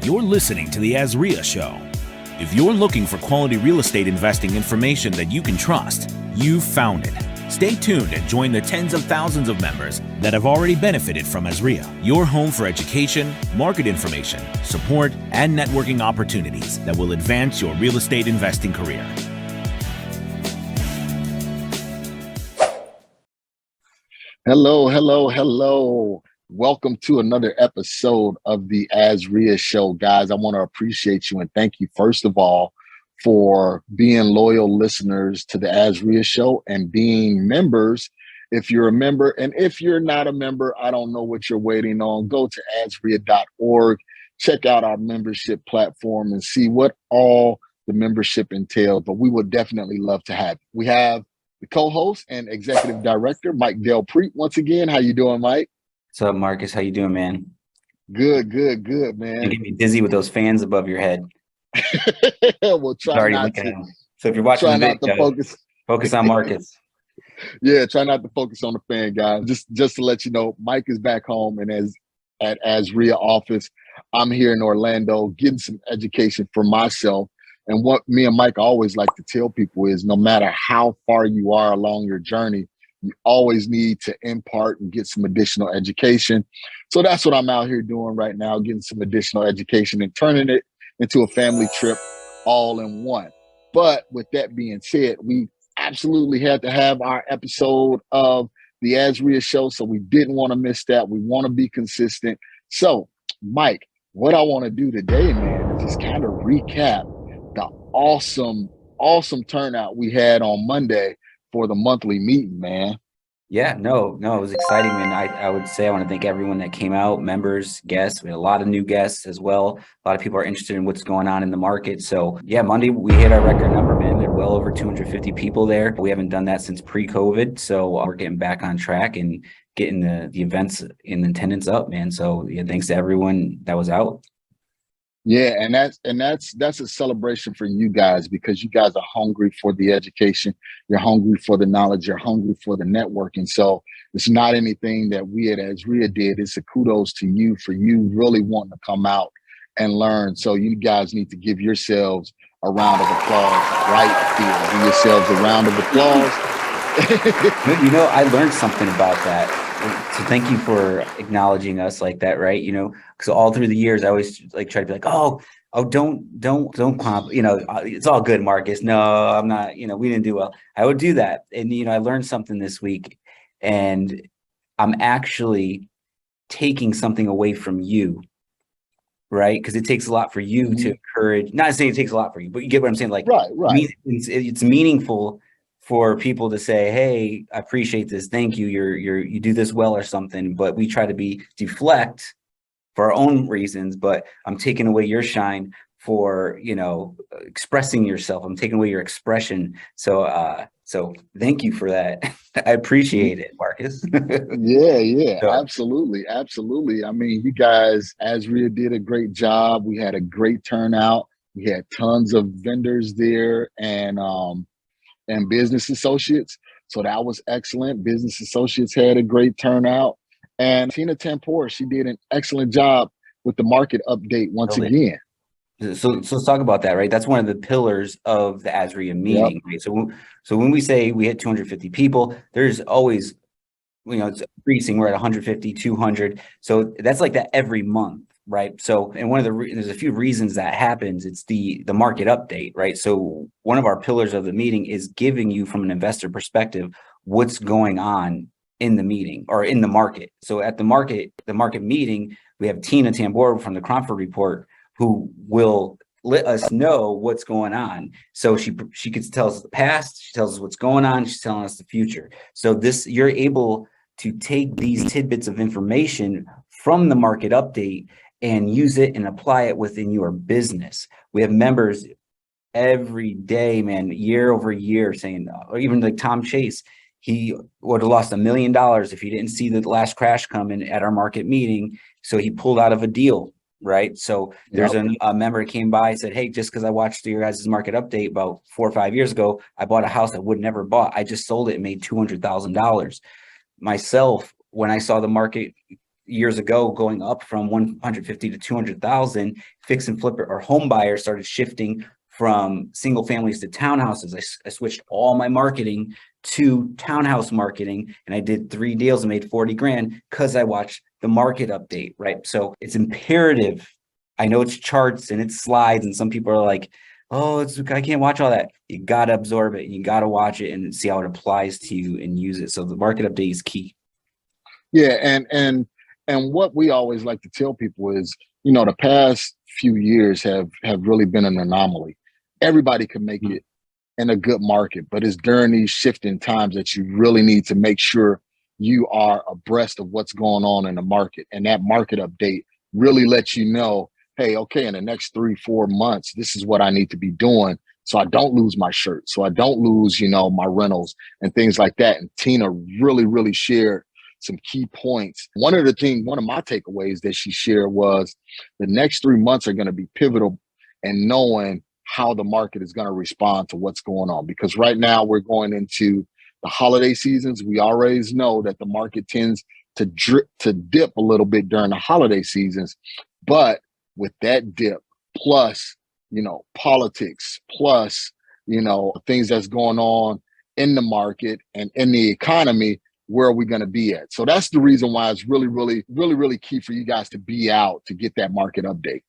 You're listening to the AZREIA Show. If you're looking for quality real estate investing information that you can trust, you've found it. Stay tuned and join the tens of thousands of members that have already benefited from AZREIA, your home for education, market information, support, and networking opportunities that will advance your real estate investing career. Hello. Welcome to another episode of the AZREIA Show. Guys, I want to appreciate you and thank you, first of all, for being loyal listeners to the AZREIA Show and being members. If you're a member, and if you're not a member, I don't know what you're waiting on. Go to azreia.org, check out our membership platform and see what all the membership entails. But we would definitely love to have you. We have the co-host and executive director, Mike Delpreet. Once again, how you doing, Mike? What's up, Marcus? How you doing, man? Good, man. You get me dizzy with those fans above your head. We'll try not to. So if you're watching try the not video, to focus on Marcus. Yeah, try not to focus on the fan, guys. Just to let you know, Mike is back home and at AZREIA office. I'm here in Orlando getting some education for myself. And what me and Mike always like to tell people is no matter how far you are along your journey, you always need to impart and get some additional education. So that's what I'm out here doing right now, getting some additional education and turning it into a family trip all in one. But with that being said, we absolutely had to have our episode of the AZREIA Show. So we didn't want to miss that. We want to be consistent. So, Mike, what I want to do today, man, is just kind of recap the awesome turnout we had on Monday for the monthly meeting, man. Yeah, no, it was exciting, man. I would say I want to thank everyone that came out, members, guests. We had a lot of new guests as well. A lot of people are interested in what's going on in the market. So yeah, Monday we hit our record number, man. We had well over 250 people there. We haven't done that since pre-COVID. So we're getting back on track and getting the events in attendance up, man. So yeah, thanks to everyone that was out. Yeah, and that's a celebration for you guys because you guys are hungry for the education, you're hungry for the knowledge, you're hungry for the networking. So it's not anything that we at AZREIA did. It's a kudos to you for you really wanting to come out and learn. So you guys need to give yourselves a round of applause right here. Give yourselves a round of applause. You know, I learned something about that. So thank you for acknowledging us like that, right? You know, because all through the years, I always like try to be like, oh, don't pump. You know, it's all good, Marcus. No, I'm not. You know, we didn't do well. I would do that, and you know, I learned something this week, and I'm actually taking something away from you, right? Because it takes a lot for you to encourage. Not saying it takes a lot for you, but you get what I'm saying. Like, right. It's meaningful for people to say, hey, I appreciate this. Thank you. You do this well or something, but we try to deflect for our own reasons, but I'm taking away your shine for, you know, expressing yourself. I'm taking away your expression. So thank you for that. I appreciate it, Marcus. Yeah, So, absolutely. I mean, you guys, AZREIA did a great job. We had a great turnout. We had tons of vendors there and business associates. So that was excellent. Business associates had a great turnout. And Tina Tampor, she did an excellent job with the market update once again. So let's talk about that, right? That's one of the pillars of the AZREIA meeting, right? So when we say we hit 250 people, there's always, you know, it's increasing. We're at 150, 200. So that's like that every month. Right. So, and there's a few reasons that happens. It's the market update, right? So one of our pillars of the meeting is giving you from an investor perspective, what's going on in the meeting or in the market. So at the market meeting, we have Tina Tambor from the Cromford Report, who will let us know what's going on. So she could tell us the past, she tells us what's going on, she's telling us the future. So you're able to take these tidbits of information from the market update and use it and apply it within your business. We have members every day, man, year over year saying, or even like Tom Chase, he would have lost $1 million if he didn't see the last crash coming at our market meeting. So he pulled out of a deal, right? So there's a member that came by and said, hey, just because I watched your guys' market update about 4 or 5 years ago, I bought a house I would never bought. I just sold it and made $200,000. Myself, when I saw the market years ago going up from 150 to 200,000, fix and flip or home buyers started shifting from single families to townhouses. I switched all my marketing to townhouse marketing, and I did 3 deals and made 40 grand because I watched the market update, right? So it's imperative. I know it's charts and it's slides, and some people are like, oh, I can't watch all that. You got to absorb it. You got to watch it and see how it applies to you and use it. So the market update is key. Yeah, and what we always like to tell people is, the past few years have really been an anomaly. Everybody can make it in a good market, but it's during these shifting times that you really need to make sure you are abreast of what's going on in the market. And that market update really lets you know, hey, okay, in the next 3-4 months, this is what I need to be doing so I don't lose my shirt, so I don't lose, my rentals and things like that. And Tina really, really shared some key points. One of my takeaways that she shared was the next 3 months are going to be pivotal in knowing how the market is going to respond to what's going on. Because right now we're going into the holiday seasons. We always know that the market tends to dip a little bit during the holiday seasons. But with that dip, plus, politics, plus, things that's going on in the market and in the economy, where are we going to be at? So that's the reason why it's really, really, really, really key for you guys to be out to get that market update.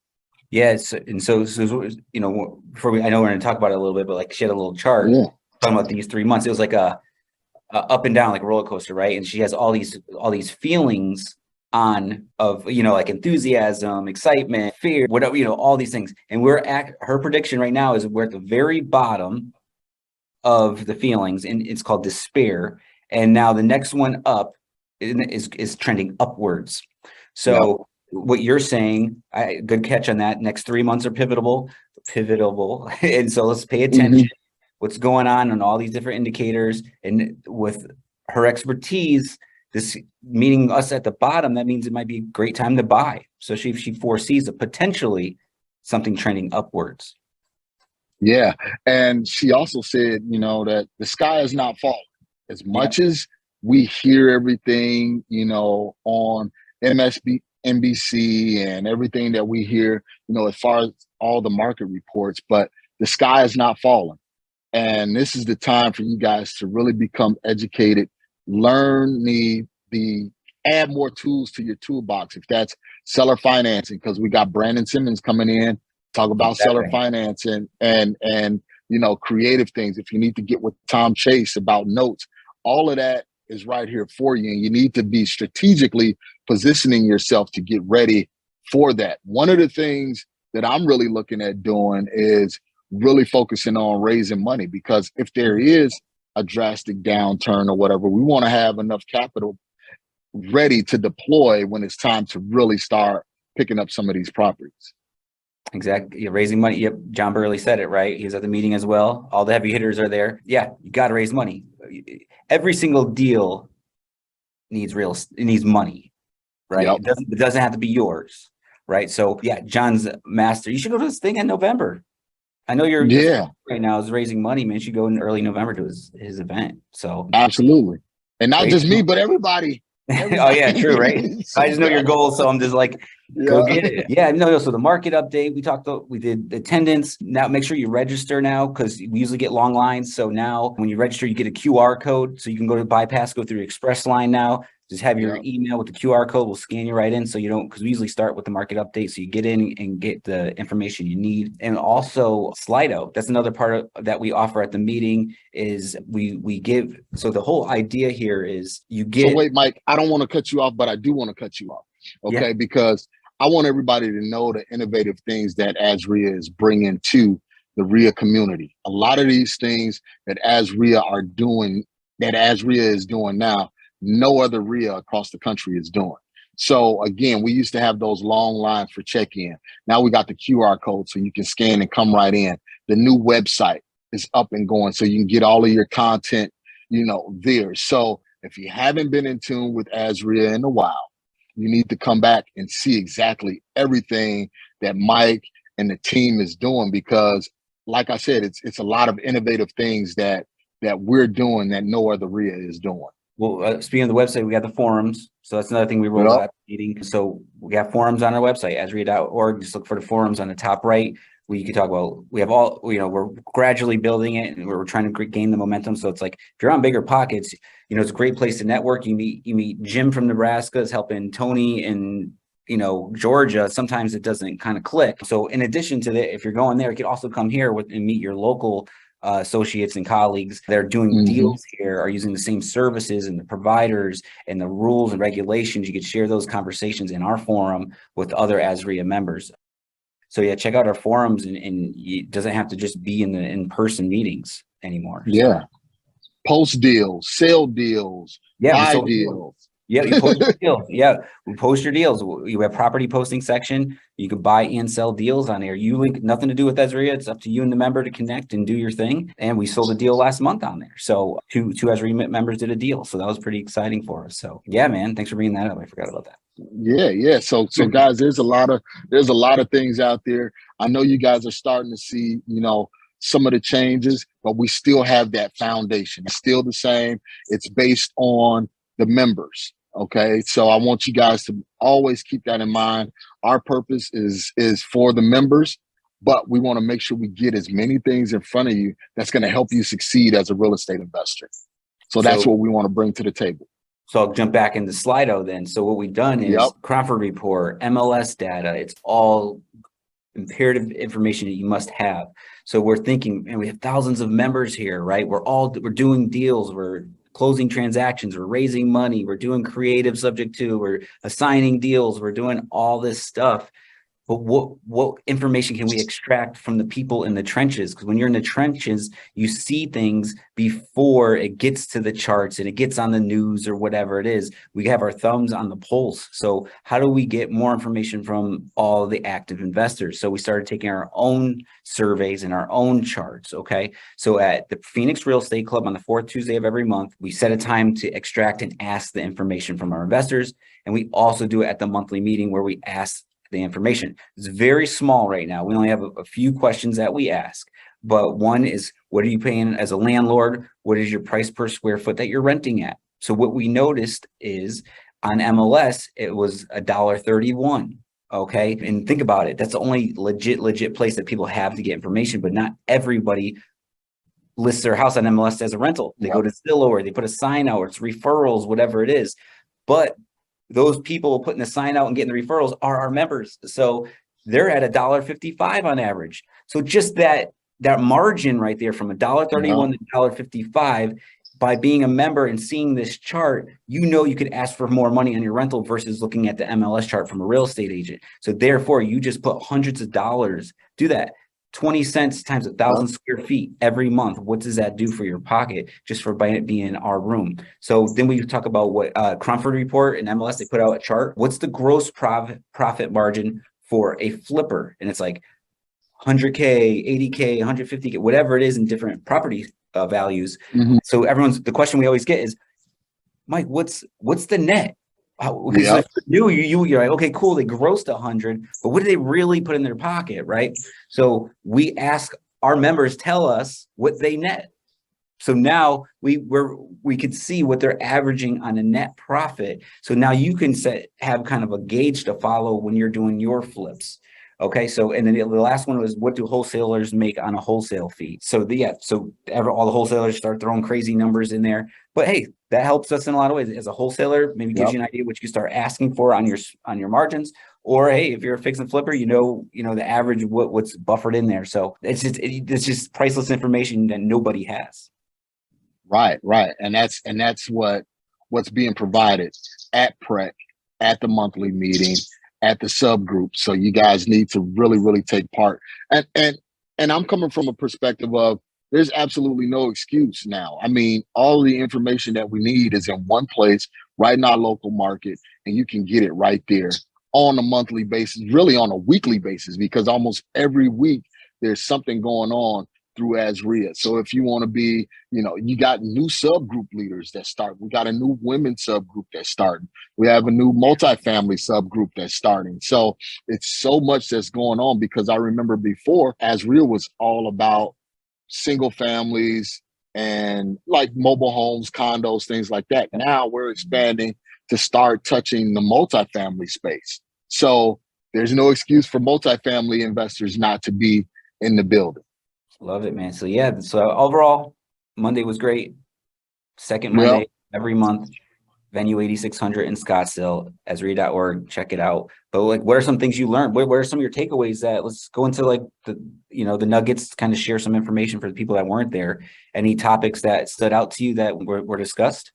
Yes. And so before I know we're going to talk about it a little bit, but like she had a little chart talking about these 3 months. It was like a up and down, like a roller coaster, right? And she has all these feelings of like enthusiasm, excitement, fear, whatever, all these things. And her prediction right now is we're at the very bottom of the feelings, and it's called despair. And now the next one up is trending upwards. So what you're saying, good catch on that. Next 3 months are pivotal. And so let's pay attention. What's going on all these different indicators. And with her expertise, this meaning us at the bottom, that means it might be a great time to buy. So she foresees potentially something trending upwards. Yeah. And she also said, that the sky is not falling. As much as we hear everything, on NBC and everything that we hear, as far as all the market reports, but the sky is not falling. And this is the time for you guys to really become educated, learn add more tools to your toolbox. If that's seller financing, because we got Brandon Simmons coming in, talk about seller financing and creative things. If you need to get with Tom Chase about notes, all of that is right here for you. And you need to be strategically positioning yourself to get ready for that. One of the things that I'm really looking at doing is really focusing on raising money, because if there is a drastic downturn or whatever, we want to have enough capital ready to deploy when it's time to really start picking up some of these properties. Exactly. You're raising money. Yep. John Burley said it, right? He was at the meeting as well. All the heavy hitters are there. Yeah. You got to raise money. Every single deal needs money, right? Yep. It doesn't have to be yours. Right. So yeah, John's master. You should go to this thing in November. I know you're right now is raising money, man. You should go in early November to his event. So absolutely. And not just me, but everybody. Oh yeah, true, right? I just know your goals, so I'm just like, go get it. Yeah, no. So the market update, we did attendance. Now make sure you register now, because we usually get long lines. So now when you register, you get a QR code, so you can go to bypass, go through the express line now. Just have your email with the QR code. We'll scan you right in, so you don't, because we usually start with the market update, so you get in and get the information you need. And also Slido, that's another part that we offer at the meeting, is we give. So the whole idea here is you get. So wait, Mike, I don't want to cut you off, but I do want to cut you off, okay? Because I want everybody to know the innovative things that AZREIA is bringing to the REIA community. A lot of these things that AZREIA is doing now, no other REIA across the country is doing. So again, we used to have those long lines for check-in. Now we got the QR code, so you can scan and come right in. The new website is up and going, so you can get all of your content, there. So if you haven't been in tune with AZREIA in a while, you need to come back and see exactly everything that Mike and the team is doing, because like I said, it's a lot of innovative things that we're doing that no other REIA is doing. Well, speaking of the website, we got the forums. So that's another thing we rolled out at the meeting. So we have forums on our website, azrea.org. Just look for the forums on the top right, where you can talk about, we have all, we're gradually building it and we're trying to gain the momentum. So it's like, if you're on Bigger Pockets, it's a great place to network. You meet Jim from Nebraska is helping Tony and, Georgia. Sometimes it doesn't kind of click. So in addition to that, if you're going there, you can also come here and meet your local associates and colleagues that are doing deals here, are using the same services and the providers and the rules and regulations. You could share those conversations in our forum with other AZREIA members. So yeah, check out our forums, and it doesn't have to just be in the in-person meetings anymore. Yeah. Post deals, sell deals, buy deals. Yeah, you post your deals. Yeah, we post your deals. You have property posting section. You can buy and sell deals on there. You link nothing to do with AZREIA. It's up to you and the member to connect and do your thing. And we sold a deal last month on there. So two AZREIA members did a deal. So that was pretty exciting for us. So yeah, man, thanks for bringing that up. I forgot about that. Yeah. So guys, there's a lot of things out there. I know you guys are starting to see, some of the changes, but we still have that foundation. It's still the same. It's based on the members. Okay. So I want you guys to always keep that in mind. Our purpose is for the members, but we want to make sure we get as many things in front of you that's going to help you succeed as a real estate investor. So that's what we want to bring to the table. So I'll jump back into Slido then. So what we've done is Crawford report, MLS data. It's all imperative information that you must have. So we're thinking, and we have thousands of members here, right? We're doing deals. We're closing transactions. We're raising money. We're doing creative subject to. We're assigning deals. We're doing all this stuff. But what information can we extract from the people in the trenches? Because when you're in the trenches, you see things before it gets to the charts and it gets on the news or whatever it is. We have our thumbs on the pulse. So how do we get more information from all the active investors? So we started taking our own surveys and our own charts, okay? So at the Phoenix Real Estate Club on the fourth Tuesday of every month, we set a time to extract and ask the information from our investors. And we also do it at the monthly meeting where we ask the information. It's very small right now. We only have a few questions that we ask, but one is, what are you paying as a landlord? What is your price per square foot that you're renting at? So what we noticed is on MLS, it was $1.31. Okay. And think about it. That's the only legit place that people have to get information, but not everybody lists their house on MLS as a rental. They go to Zillow or they put a sign out, or it's referrals, whatever it is. But those people putting the sign out and getting the referrals are our members. So they're at $1.55 on average. So just that margin right there from $1.31 to $1.55, by being a member and seeing this chart, you could ask for more money on your rental versus looking at the MLS chart from a real estate agent. So therefore, you just put hundreds of dollars. Do that. 20 cents times 1,000 square feet every month. What does that do for your pocket just for being in our room? So then we talk about what Crawford report and MLS, they put out a chart. What's the gross profit margin for a flipper? And it's like 100K, 80K, 150K, whatever it is in different property values. So the question we always get is, Mike, what's the net? Because if you're like, okay, cool, they grossed 100, but what do they really put in their pocket, right? So we ask our members, tell us what they net. So now we could see what they're averaging on a net profit. So now you can have kind of a gauge to follow when you're doing your flips. Okay, so and then the last one was, what do wholesalers make on a wholesale fee? So all the wholesalers start throwing crazy numbers in there. But hey, that helps us in a lot of ways. As a wholesaler, maybe gives you an idea what you can start asking for on your margins. Or hey, if you're a fix and flipper, the average what's buffered in there. So it's just priceless information that nobody has. Right, and that's what's being provided at PREC, at the monthly meeting, at the subgroup. So you guys need to really, really take part. And I'm coming from a perspective of, there's absolutely no excuse now. I mean, all the information that we need is in one place, right in our local market, and you can get it right there on a monthly basis, really on a weekly basis, because almost every week there's something going on through AZREIA. So if you want to be, you got new subgroup leaders that start. We got a new women's subgroup that's starting. We have a new multifamily subgroup that's starting. So it's so much that's going on, because I remember before AZREIA was all about single families and like mobile homes, condos, things like that. Now we're expanding to start touching the multifamily space. So there's no excuse for multifamily investors not to be in the building. Love it, man. So yeah, so overall, Monday was great. Second Monday every month. Venue 8600 in Scottsdale, AZREIA.org. Check it out. But like, what are some things you learned? What are some of your takeaways? That let's go into like the nuggets, kind of share some information for the people that weren't there. Any topics that stood out to you that were discussed?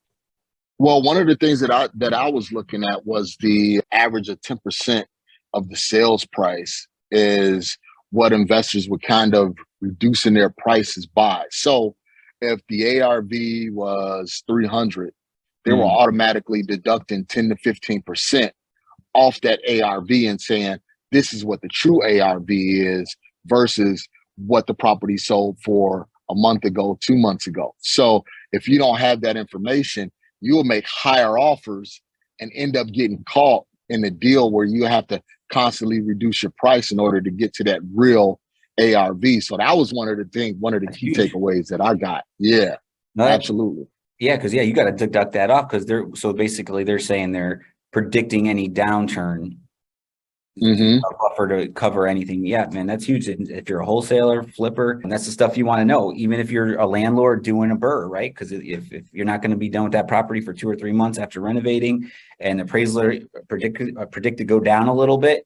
Well, one of the things that I was looking at was the average of 10% of the sales price is what investors would kind of reduce in their prices by. So if the ARV was 300, they were automatically deducting 10 to 15% off that ARV and saying, this is what the true ARV is versus what the property sold for a month ago, 2 months ago. So if you don't have that information, you will make higher offers and end up getting caught in a deal where you have to constantly reduce your price in order to get to that real ARV. So that was one of the key takeaways that I got. Yeah, no, absolutely. Yeah, because you got to deduct that off because they're saying they're predicting any downturn buffer to cover anything. Yeah, man, that's huge. If you're a wholesaler, flipper, and that's the stuff you want to know. Even if you're a landlord doing a BRRRR, right? Because if you're not going to be done with that property for 2 or 3 months after renovating, and the appraiser predict to go down a little bit,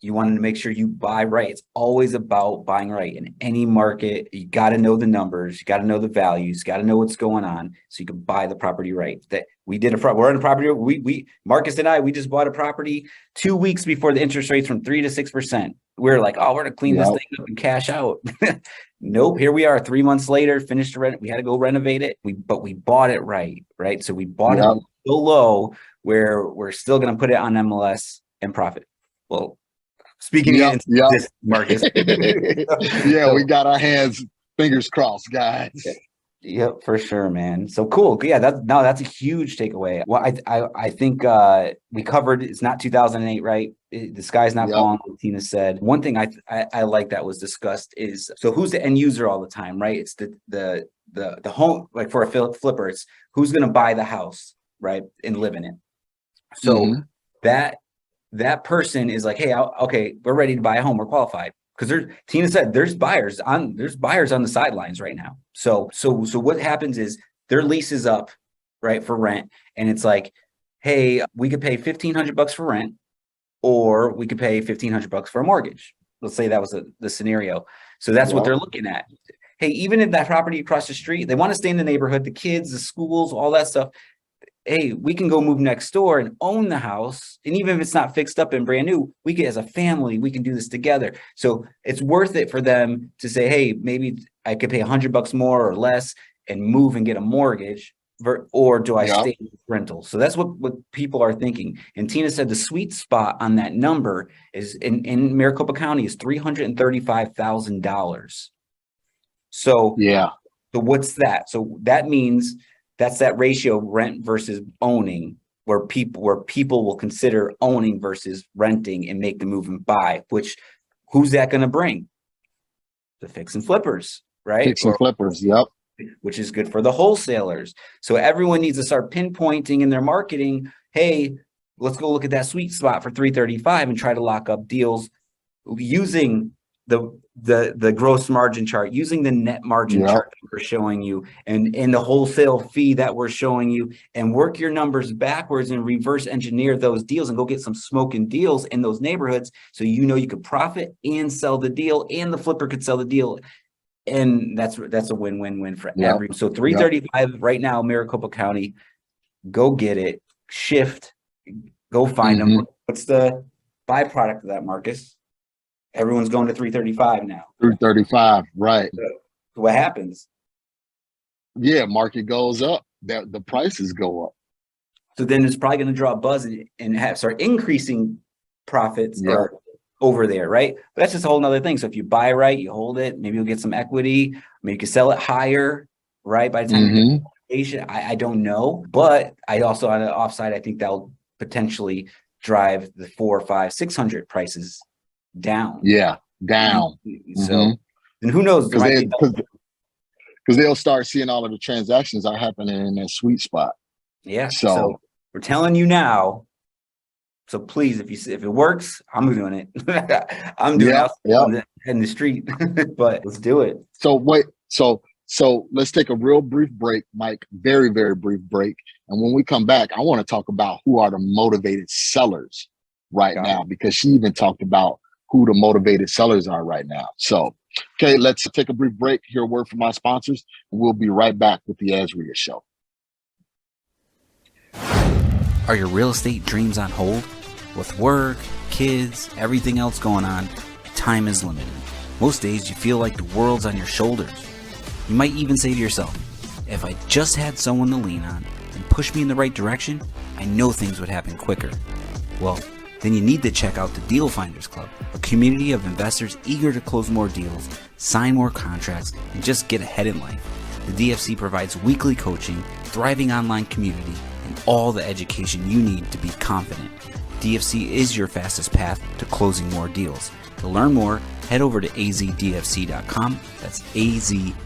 you wanted to make sure you buy right. It's always about buying right in any market. You got to know the numbers, you got to know the values, got to know what's going on so you can buy the property right. That we did we're in a property. We Marcus and I, we just bought a property 2 weeks before the interest rates from 3 to 6%. We're like, oh, we're gonna clean this thing up and cash out. Nope. Here we are 3 months later, finished the rent. We had to go renovate it. But we bought it right. So we bought it so low where we're still gonna put it on MLS and profit. Well, speaking into this, Marcus. We got our fingers crossed, guys. Yep, for sure, man. So cool. Yeah, that's a huge takeaway. Well, I think we covered it's not 2008, right? The sky's not falling, like Tina said. One thing I like that was discussed is, so who's the end user all the time, right? It's the home, like for a flipper, it's who's going to buy the house, right, and live in it. So that person is like, hey, okay, we're ready to buy a home. We're qualified. Because Tina said there's buyers on the sidelines right now. So what happens is their lease is up, right, for rent, and it's like, hey, we could pay $1,500 for rent, or we could pay $1,500 for a mortgage. Let's say that was the scenario. So that's what they're looking at. Hey, even if that property across the street, they want to stay in the neighborhood, the kids, the schools, all that stuff. Hey, we can go move next door and own the house. And even if it's not fixed up and brand new, we can, as a family, we can do this together. So it's worth it for them to say, hey, maybe I could pay $100 more or less and move and get a mortgage, or do I stay with rental? So that's what people are thinking. And Tina said the sweet spot on that number is in Maricopa County is $335,000. So what's that? So that means that's that ratio of rent versus owning, where people will consider owning versus renting and make the move and buy, which who's that going to bring? The fix and flippers, right? Fix and flippers, which is good for the wholesalers. So everyone needs to start pinpointing in their marketing, hey, let's go look at that sweet spot for 335 and try to lock up deals using the gross margin chart, using the net margin chart that we're showing you, and the wholesale fee that we're showing you, and work your numbers backwards and reverse engineer those deals and go get some smoking deals in those neighborhoods. So you could profit and sell the deal, and the flipper could sell the deal. And that's a win-win-win for every. So 335 right now, Maricopa County, go get it, shift, go find them. What's the byproduct of that, Marcus? Everyone's going to 335 now. 335, right. So what happens? Yeah, market goes up. The prices go up. So then it's probably going to draw a buzz and start increasing profits over there, right? But that's just a whole nother thing. So if you buy right, you hold it, maybe you'll get some equity, maybe you can sell it higher, right? By the time you get I don't know. But I also, on the offside, I think that'll potentially drive the 400, 500, 600 prices down. Down. So, and who knows? because they'll start seeing all of the transactions are happening in that sweet spot. Yeah. So we're telling you now. So please, if it works, I'm doing it. I'm doing it in the street, but let's do it. So wait, so let's take a real brief break, Mike. Very, very brief break. And when we come back, I want to talk about who are the motivated sellers right now, because she even talked about who the motivated sellers are right now. So, okay, let's take a brief break, hear a word from my sponsors, and we'll be right back with the AZREIA Show. Are your real estate dreams on hold? With work, kids, everything else going on, time is limited. Most days you feel like the world's on your shoulders. You might even say to yourself, if I just had someone to lean on and push me in the right direction, I know things would happen quicker. Well, then you need to check out the Deal Finders Club, a community of investors eager to close more deals, sign more contracts, and just get ahead in life. The DFC provides weekly coaching, thriving online community, and all the education you need to be confident. DFC is your fastest path to closing more deals. To learn more, head over to azdfc.com. That's azdfc.com.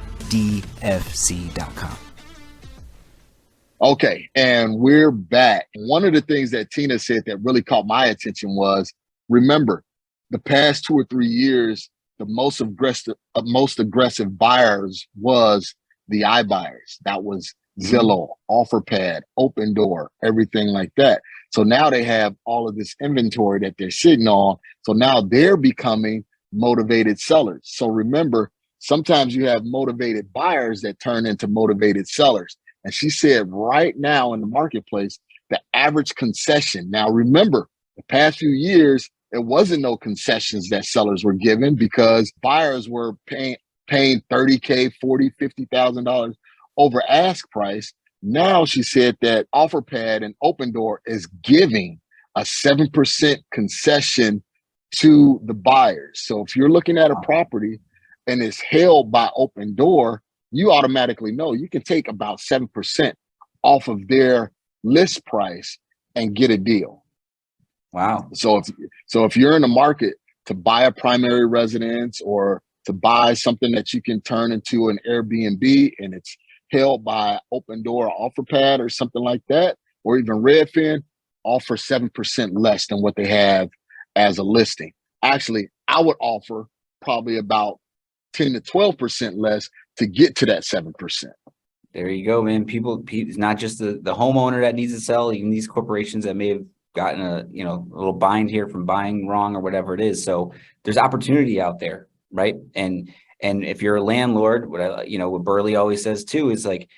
Okay, and we're back. One of the things that Tina said that really caught my attention was, remember, the past 2 or 3 years, the most aggressive buyers was the iBuyers. That was Zillow, OfferPad, Open Door, everything like that. So now they have all of this inventory that they're sitting on. So now they're becoming motivated sellers. So remember, sometimes you have motivated buyers that turn into motivated sellers. And she said right now in the marketplace, the average concession. Now, remember, the past few years, it wasn't no concessions that sellers were given because buyers were paying $30K, $40,000, $50,000 over ask price. Now she said that OfferPad and Open Door is giving a 7% concession to the buyers. So if you're looking at a property and it's held by Open Door, you automatically know you can take about 7% off of their list price and get a deal. Wow. So if you're in the market to buy a primary residence or to buy something that you can turn into an Airbnb and it's held by Open Door or OfferPad or something like that, or even Redfin, offer 7% less than what they have as a listing. Actually, I would offer probably about 10 to 12% less to get to that 7%. There you go, man. People, it's not just the homeowner that needs to sell, even these corporations that may have gotten a little bind here from buying wrong or whatever it is. So there's opportunity out there, right? And if you're a landlord, what Burley always says too is like,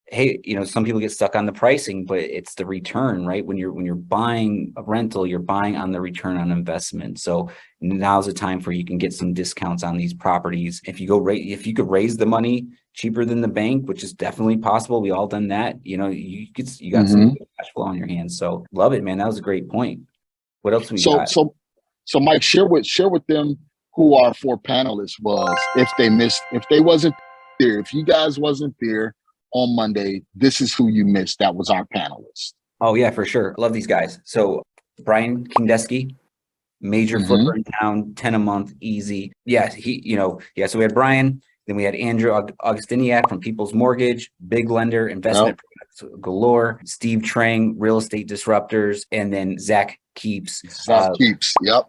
hey, some people get stuck on the pricing, but it's the return, right? When you're buying a rental, you're buying on the return on investment. So now's the time for you can get some discounts on these properties. If you could raise the money cheaper than the bank, which is definitely possible, we all done that. You got some cash flow on your hands. So love it, man. That was a great point. What else we got? So Mike, share with them who our 4 panelists was. If they wasn't there, if you guys wasn't there on Monday, this is who you missed. That was our panelist. Oh yeah, for sure. Love these guys. So Brian Kindeski, major flipper in town, 10 a month, easy. Yeah, so we had Brian, then we had Andrew Augustiniak from People's Mortgage, big lender, investment products galore, Steve Trang, real estate disruptors, and then Zach Keeps. Yep.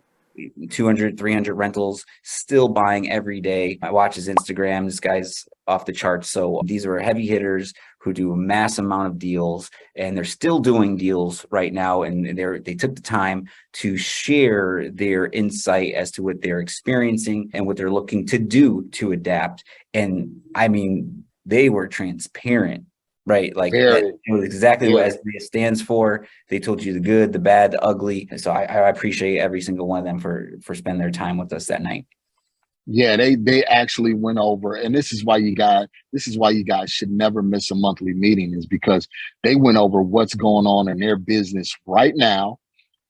200, 300 rentals, still buying every day. I watch his Instagram. This guy's off the charts. So these are heavy hitters who do a mass amount of deals, and they're still doing deals right now. And they took the time to share their insight as to what they're experiencing and what they're looking to do to adapt. And I mean, they were transparent. Right. Like it was exactly what AZREIA stands for. They told you the good, the bad, the ugly. So I appreciate every single one of them for spending their time with us that night. Yeah, they actually went over, and this is why you guys should never miss a monthly meeting, is because they went over what's going on in their business right now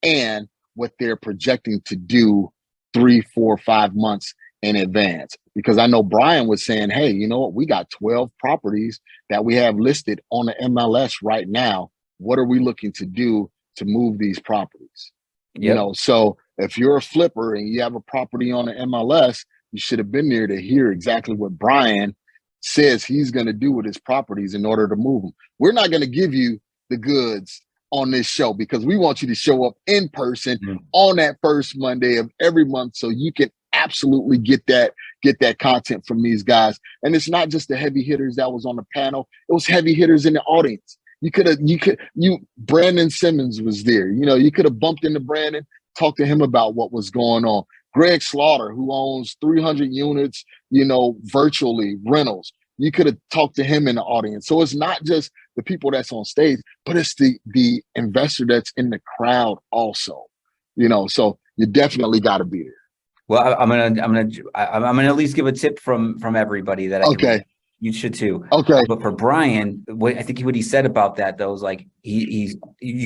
and what they're projecting to do 3, 4, 5 months in advance. Because I know Brian was saying, hey, you know what? We got 12 properties that we have listed on the MLS right now. What are we looking to do to move these properties? Yep. So if you're a flipper and you have a property on the MLS, you should have been there to hear exactly what Brian says he's going to do with his properties in order to move them. We're not going to give you the goods on this show because we want you to show up in person on that first Monday of every month so you can absolutely get that content from these guys. And it's not just the heavy hitters that was on the panel. It was heavy hitters in the audience. Brandon Simmons was there. You could have bumped into Brandon, talked to him about what was going on. Greg Slaughter, who owns 300 units, virtually rentals. You could have talked to him in the audience. So it's not just the people that's on stage, but it's the investor that's in the crowd also. So you definitely got to be there. Well, I'm gonna at least give a tip from everybody that you should too. Okay. But for Brian, I think what he said about that though is like you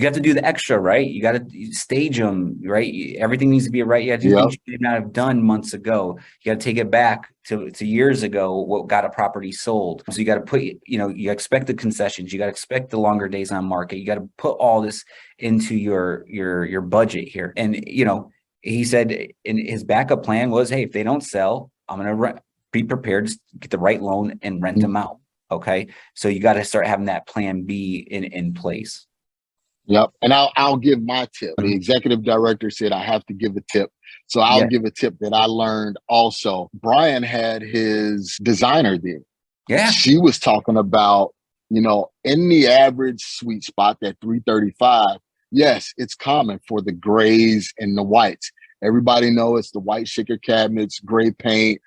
got to do the extra, right? You got to stage them, right? Everything needs to be right. You got to do things you did not have done months ago. You got to take it back to years ago. What got a property sold? So you got to put, you expect the concessions. You got to expect the longer days on market. You got to put all this into your budget here. And he said in his backup plan was, hey, if they don't sell, I'm gonna be prepared to get the right loan and rent them out. Okay. So you got to start having that plan B in place. Yep. And I'll give my tip. The executive director said I have to give a tip. So I'll give a tip that I learned also. Brian had his designer there. Yeah. She was talking about, in the average sweet spot, that 335, yes, it's common for the grays and the whites. Everybody knows it's the white shaker cabinets, gray paint,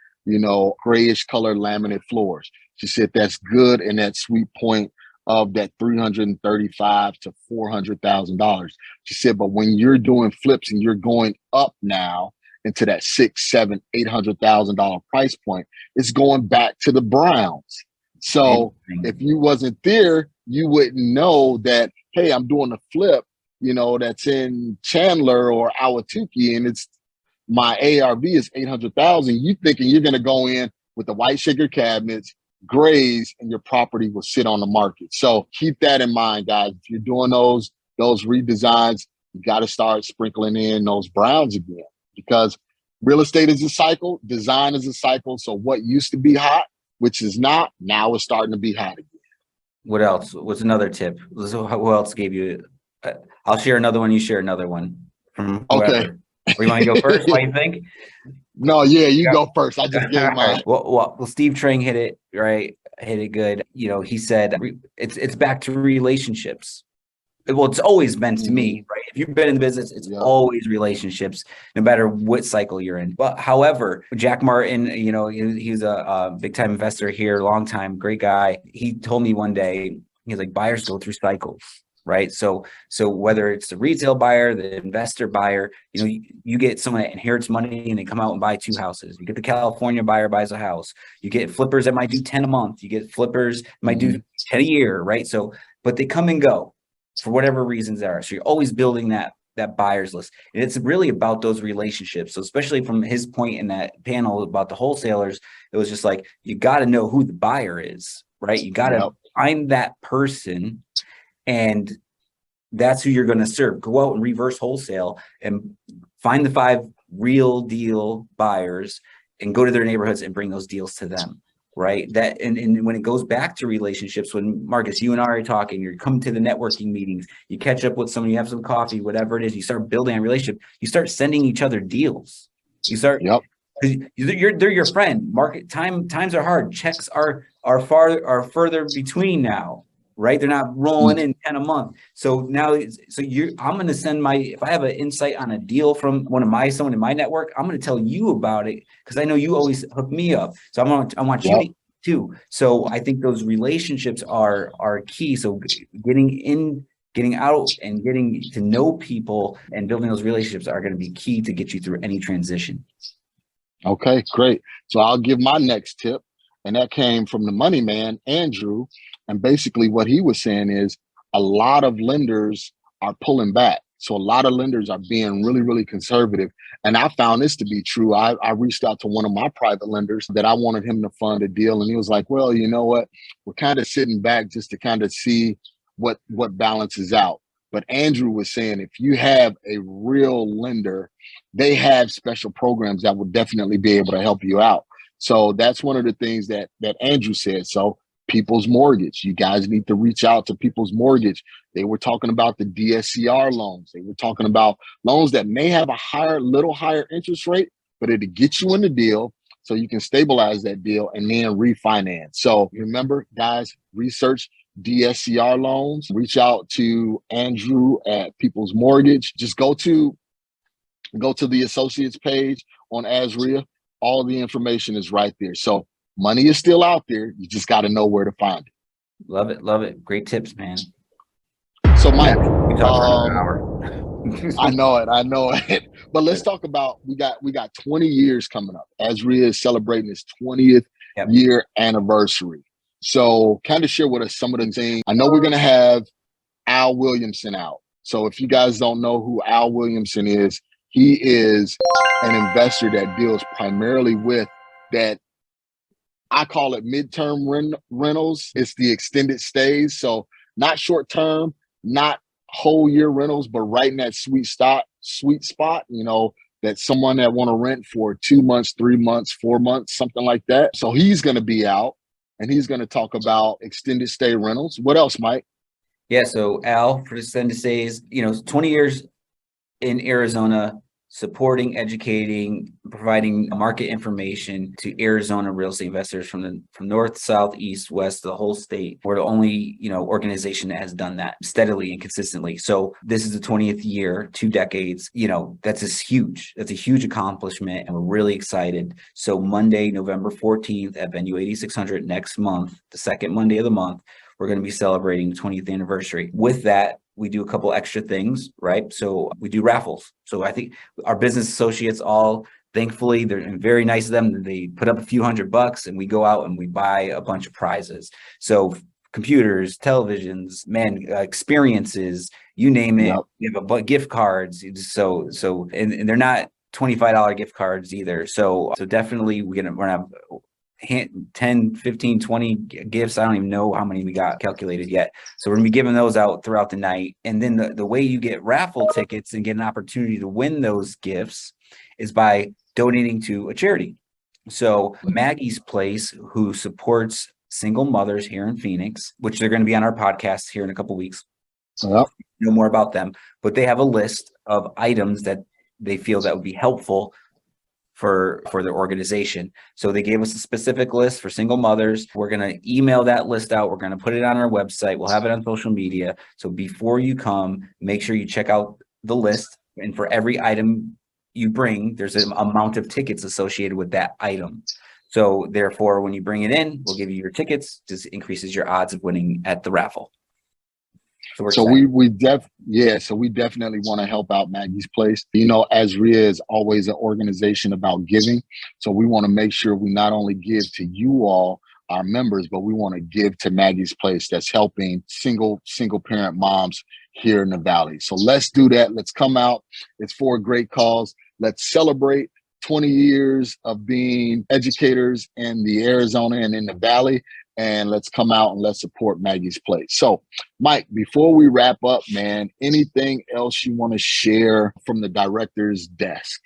grayish color laminate floors. She said that's good in that sweet point of that $335,000 to $400,000. She said, but when you're doing flips and you're going up now into that $600,000, $700,000, $800,000 price point, it's going back to the Browns. So if you wasn't there, you wouldn't know that, hey, I'm doing a flip, that's in Chandler or Ahwatukee, and it's my ARV is $800,000. You thinking you're going to go in with the white shaker cabinets, grays, and your property will sit on the market. So keep that in mind, guys. If you're doing those redesigns, you got to start sprinkling in those browns again, because real estate is a cycle, design is a cycle. So what used to be hot, which is not, now is starting to be hot again. What else? What's another tip? Who else gave you? I'll share another one. You share another one from whoever. Okay. Or you want to go first? What do you think? No, you go first. I just gave mine. Right. Well, Steve Trang hit it right. Hit it good. He said it's back to relationships. Well, it's always been to me, right? If you've been in the business, it's always relationships, no matter what cycle you're in. But however, Jack Martin, he's a big time investor here, long time, great guy. He told me one day, he's like, buyers go through cycles. Right. So whether it's the retail buyer, the investor buyer, you get someone that inherits money and they come out and buy 2 houses. You get the California buyer buys a house. You get flippers that might do 10 a month. You get flippers that might do 10 a year. Right. So, but they come and go for whatever reasons there are. So you're always building that buyers list. And it's really about those relationships. So especially from his point in that panel about the wholesalers, it was just like, you got to know who the buyer is. Right. You got to find that person. And that's who you're going to serve. Go out and reverse wholesale and find the 5 real deal buyers and go to their neighborhoods and bring those deals to them. Right. That and when it goes back to relationships, when Marcus, you and I are talking, you're coming to the networking meetings, you catch up with someone, you have some coffee, whatever it is, you start building a relationship, you start sending each other deals. You start they're your friend. Market times are hard. Checks are further between now. Right. They're not rolling in 10 a month. So now, I'm going to send if I have an insight on a deal from someone in my network, I'm going to tell you about it because I know you always hook me up. So I want you to too. So I think those relationships are key. So getting out and getting to know people and building those relationships are going to be key to get you through any transition. Okay, great. So I'll give my next tip. And that came from the money man, Andrew. And basically what he was saying is a lot of lenders are pulling back. So a lot of lenders are being really, really conservative. And I found this to be true. I reached out to one of my private lenders that I wanted him to fund a deal. And he was like, well, you know what? We're kind of sitting back just to kind of see what balances out. But Andrew was saying, if you have a real lender, they have special programs that will definitely be able to help you out. So that's one of the things that Andrew said. So People's Mortgage, you guys need to reach out to People's Mortgage. They were talking about the DSCR loans. They were talking about loans that may have a little higher interest rate, but it'll get you in the deal so you can stabilize that deal and then refinance. So remember, guys, research DSCR loans. Reach out to Andrew at People's Mortgage. Just go to the associates page on AZREIA. All the information is right there. So money is still out there. You just got to know where to find it. Love it. Love it. Great tips, man. So Mike, we talked for another hour. I know it. But let's talk about, we got 20 years coming up. AZREIA is celebrating its 20th year anniversary. So kind of share with us some of the things. I know we're going to have Al Williamson out. So if you guys don't know who Al Williamson is, he is an investor that deals primarily with that. I call it midterm rentals. It's the extended stays. So not short term, not whole year rentals, but right in that sweet spot, you know, that someone that want to rent for 2 months, 3 months, 4 months, something like that. So he's going to be out and he's going to talk about extended stay rentals. What else, Mike? Yeah. So Al, for extended stays, 20 years in Arizona, supporting, educating, providing market information to Arizona real estate investors from north, south, east, west, the whole state. We're the only, organization that has done that steadily and consistently. So this is the 20th year, 2 decades, that's huge. That's a huge accomplishment. And we're really excited. So Monday, November 14th at venue 8600 next month, the second Monday of the month, we're going to be celebrating the 20th anniversary. With that, we do a couple extra things, right? So we do raffles. So I think our business associates all, thankfully, they're very nice of them. They put up a few $100 and we go out and we buy a bunch of prizes. So computers, televisions, experiences, you name it. Yep. You have gift cards. So and they're not $25 gift cards either. So definitely we're gonna have 10, 15, 20 gifts. I don't even know how many we got calculated yet. So we're gonna be giving those out throughout the night. And then the way you get raffle tickets and get an opportunity to win those gifts is by donating to a charity. So Maggie's Place, who supports single mothers here in Phoenix, which they're going to be on our podcast here in a couple of weeks. Know more about them, but they have a list of items that they feel that would be helpful for their organization. So they gave us a specific list for single mothers. We're going to email that list out. We're going to put it on our website. We'll have it on social media. So before you come, make sure you check out the list. And for every item you bring, there's an amount of tickets associated with that item. So therefore, when you bring it in, we'll give you your tickets. Just increases your odds of winning at the raffle. So we definitely want to help out Maggie's Place. AZREIA is always an organization about giving. So we want to make sure we not only give to you all, our members, but we want to give to Maggie's Place that's helping single parent moms here in the Valley. So let's do that. Let's come out. It's for a great cause. Let's celebrate 20 years of being educators in the Arizona and in the Valley. And let's come out and let's support Maggie's Place. So, Mike, before we wrap up, man, anything else you want to share from the director's desk?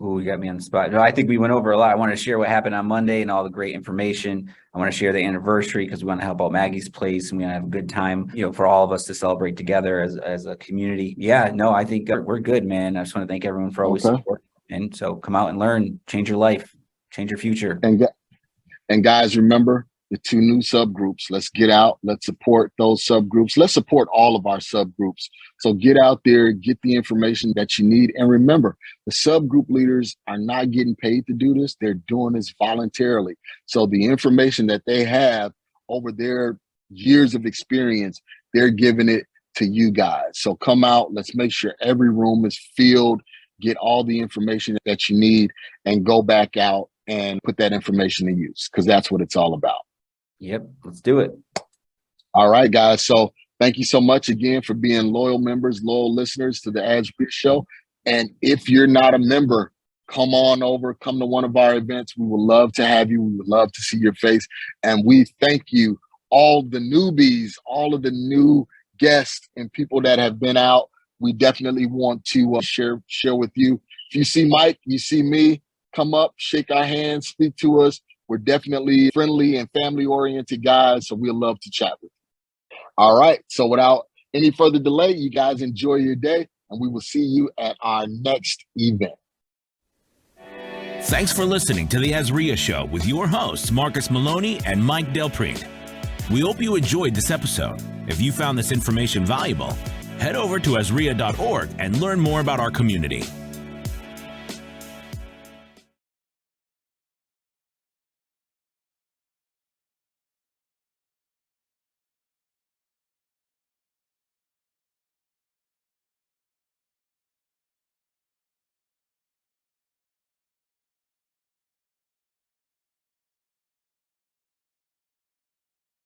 Oh, you got me on the spot. No, I think we went over a lot. I want to share what happened on Monday and all the great information. I want to share the anniversary because we want to help out Maggie's Place and we want to have a good time, for all of us to celebrate together as a community. Yeah, no, I think we're good, man. I just want to thank everyone for always supporting. And so come out and learn, change your life, change your future. And guys, remember, the 2 new subgroups. Let's get out. Let's support those subgroups. Let's support all of our subgroups. So get out there, get the information that you need. And remember, the subgroup leaders are not getting paid to do this. They're doing this voluntarily. So the information that they have over their years of experience, they're giving it to you guys. So come out. Let's make sure every room is filled. Get all the information that you need and go back out and put that information to use because that's what it's all about. Yep, let's do it. All right, guys. So thank you so much again for being loyal members, loyal listeners to the AZREIA Show. And if you're not a member, come on over, come to one of our events. We would love to have you. We would love to see your face. And we thank you, all the newbies, all of the new guests and people that have been out. We definitely want to share with you. If you see Mike, you see me, come up, shake our hands, speak to us. We're definitely friendly and family-oriented guys, so we'd love to chat with you. All right. So without any further delay, you guys enjoy your day, and we will see you at our next event. Thanks for listening to the AZREIA Show with your hosts, Marcus Maloney and Mike Delpreet. We hope you enjoyed this episode. If you found this information valuable, head over to AZREIA.org and learn more about our community.